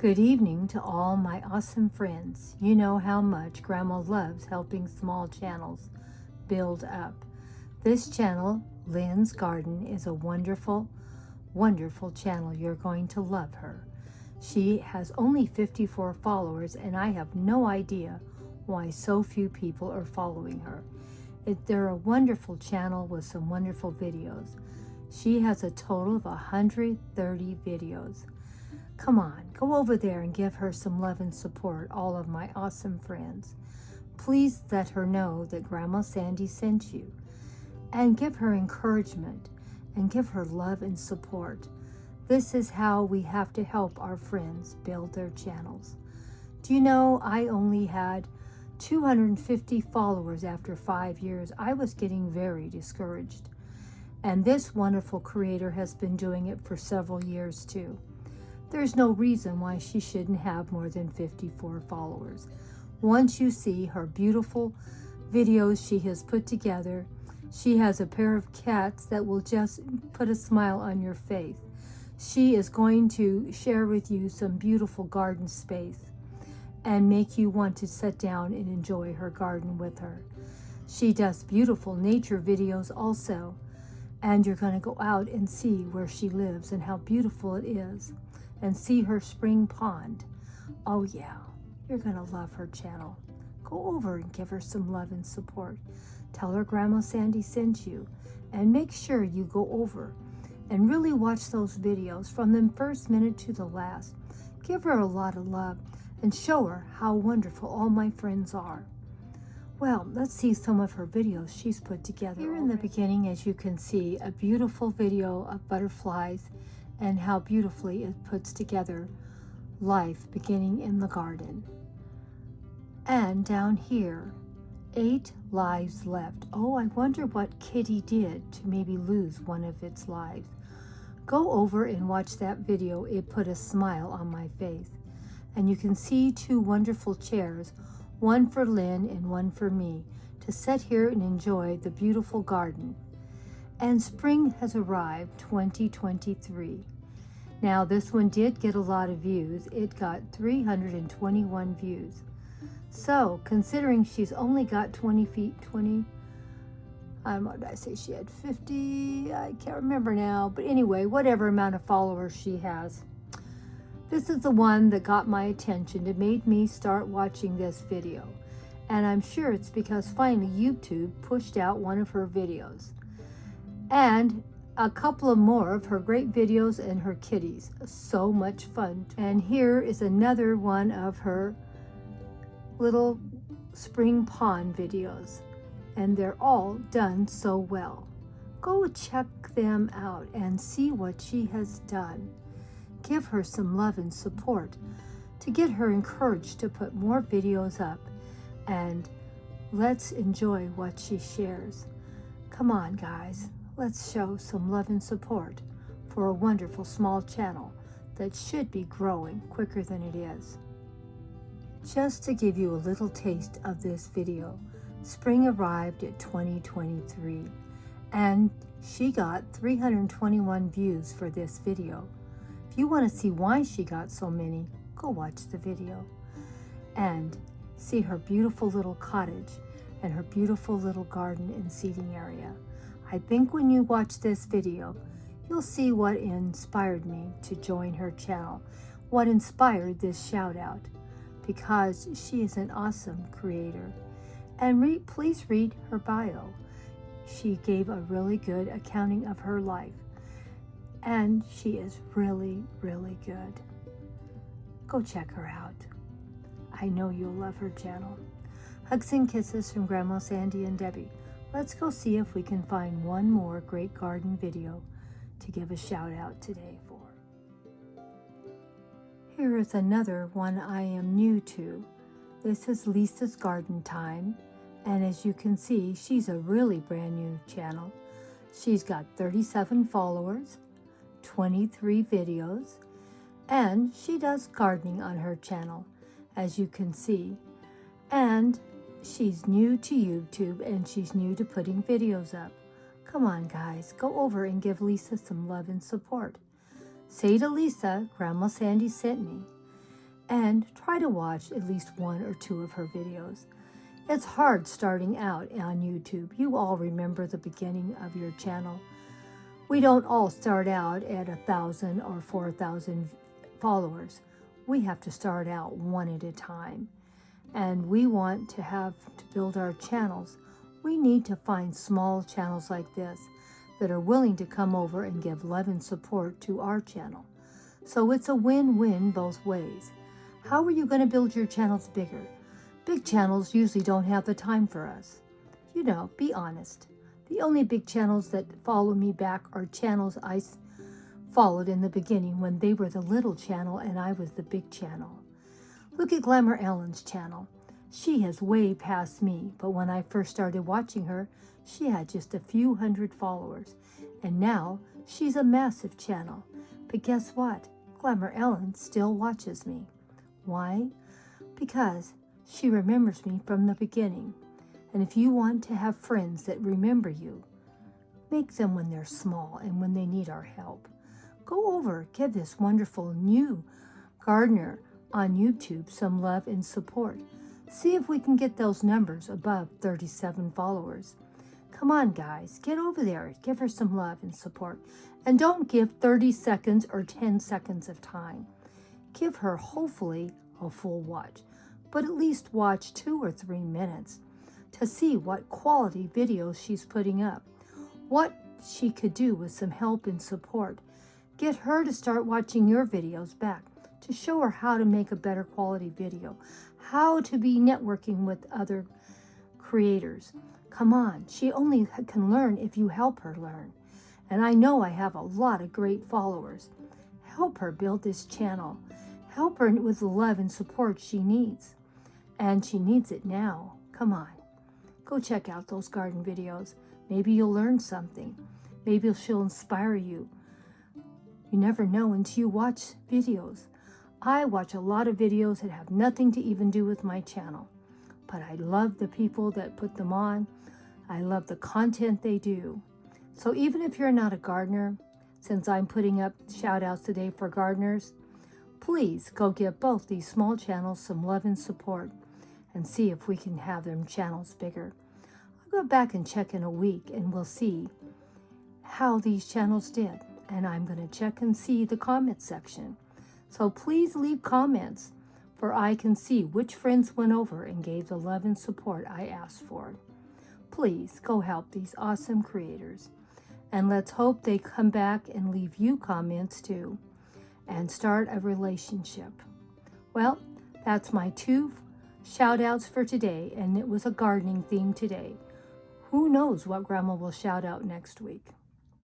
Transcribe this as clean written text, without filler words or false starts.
Good evening to all my awesome friends. You know how much Grandma loves helping small channels build up. This channel, Lynn's Garden, is a wonderful, wonderful channel. You're going to love her. She has only 54 followers, and I have no idea why so few people are following her. They're a wonderful channel with some wonderful videos. She has a total of 130 videos. Come on, go over there and give her some love and support, all of my awesome friends. Please let her know that Grandma Sandy sent you, and give her encouragement and give her love and support. This is how we have to help our friends build their channels. Do you know I only had 250 followers after 5 years? I was getting very discouraged. And this wonderful creator has been doing it for several years too. There's no reason why she shouldn't have more than 54 followers. Once you see her beautiful videos she has put together, she has a pair of cats that will just put a smile on your face. She is going to share with you some beautiful garden space and make you want to sit down and enjoy her garden with her. She does beautiful nature videos also, and you're going to go out and see where she lives and how beautiful it is, and see her spring pond. Oh yeah, you're going to love her channel. Go over and give her some love and support. Tell her Grandma Sandy sent you, and make sure you go over and really watch those videos from the first minute to the last. Give her a lot of love and show her how wonderful all my friends are. Well, let's see some of her videos she's put together. Here in the beginning, as you can see, a beautiful video of butterflies and how beautifully it puts together life beginning in the garden. And down here, 8 lives left. Oh, I wonder what kitty did to maybe lose one of its lives. Go over and watch that video. It put a smile on my face. And you can see 2 wonderful chairs, one for Lynn and one for me, to sit here and enjoy the beautiful garden. And spring has arrived, 2023. Now this one did get a lot of views. It got 321 views. So considering she's only got 20 feet, what did I say she had, 50? I can't remember now. But anyway, whatever amount of followers she has. This is the one that got my attention. It made me start watching this video. And I'm sure it's because finally YouTube pushed out one of her videos. And a couple of more of her great videos and her kitties. So much fun. And here is another one of her little spring pond videos. And they're all done so well. Go check them out and see what she has done. Give her some love and support to get her encouraged to put more videos up, and let's enjoy what she shares. Come on, guys, let's show some love and support for a wonderful small channel that should be growing quicker than it is. Just to give you a little taste of this video, spring arrived at 2023, and she got 321 views for this video. If you want to see why she got so many, go watch the video and see her beautiful little cottage and her beautiful little garden and seating area. I think when you watch this video, you'll see what inspired me to join her channel, what inspired this shout out, because she is an awesome creator. And please read her bio. She gave a really good accounting of her life. And she is really, really good. Go check her out. I know you'll love her channel. Hugs and kisses from Grandma Sandy and Debbie. Let's go see if we can find one more great garden video to give a shout out today for. Here is another one I am new to. This is Lisa's Garden Time. And as you can see, she's a really brand new channel. She's got 37 followers, 23 videos, and she does gardening on her channel, as you can see. And she's new to YouTube, and she's new to putting videos up. Come on, guys, go over and give Lisa some love and support. Say to Lisa, Grandma Sandy sent me. and try to watch at least 1 or 2 of her videos. It's hard starting out on YouTube. You all remember the beginning of your channel. We don't all start out at 1,000 or 4,000 followers. We have to start out one at a time. And we want to build our channels. We need to find small channels like this that are willing to come over and give love and support to our channel. So it's a win-win both ways. How are you going to build your channels bigger? Big channels usually don't have the time for us. You know, be honest. The only big channels that follow me back are channels I followed in the beginning when they were the little channel and I was the big channel. Look at Glamour Ellen's channel. She has way passed me, but when I first started watching her, she had just a few hundred followers. And now she's a massive channel. But guess what? Glamour Ellen still watches me. Why? Because she remembers me from the beginning. And if you want to have friends that remember you, make them when they're small and when they need our help. Go over, give this wonderful new gardener on YouTube some love and support. See if we can get those numbers above 37 followers. Come on, guys, get over there. Give her some love and support. And don't give 30 seconds or 10 seconds of time. Give her, hopefully, a full watch, but at least watch 2 or 3 minutes to see what quality videos she's putting up, what she could do with some help and support. Get her to start watching your videos back to show her how to make a better quality video, how to be networking with other creators. Come on, she only can learn if you help her learn. And I know I have a lot of great followers. Help her build this channel. Help her with the love and support she needs. And she needs it now. Come on. Go check out those garden videos. Maybe you'll learn something. Maybe she'll inspire you. You never know until you watch videos. I watch a lot of videos that have nothing to even do with my channel. But I love the people that put them on. I love the content they do. So even if you're not a gardener, since I'm putting up shout outs today for gardeners, please go give both these small channels some love and support and see if we can have them channels bigger. I'll go back and check in a week and we'll see how these channels did. And I'm going to check and see the comment section. So please leave comments for I can see which friends went over and gave the love and support I asked for. Please go help these awesome creators. And let's hope they come back and leave you comments too and start a relationship. Well, that's my 2 shout outs for today, and it was a gardening theme today. Who knows what Grandma will shout out next week?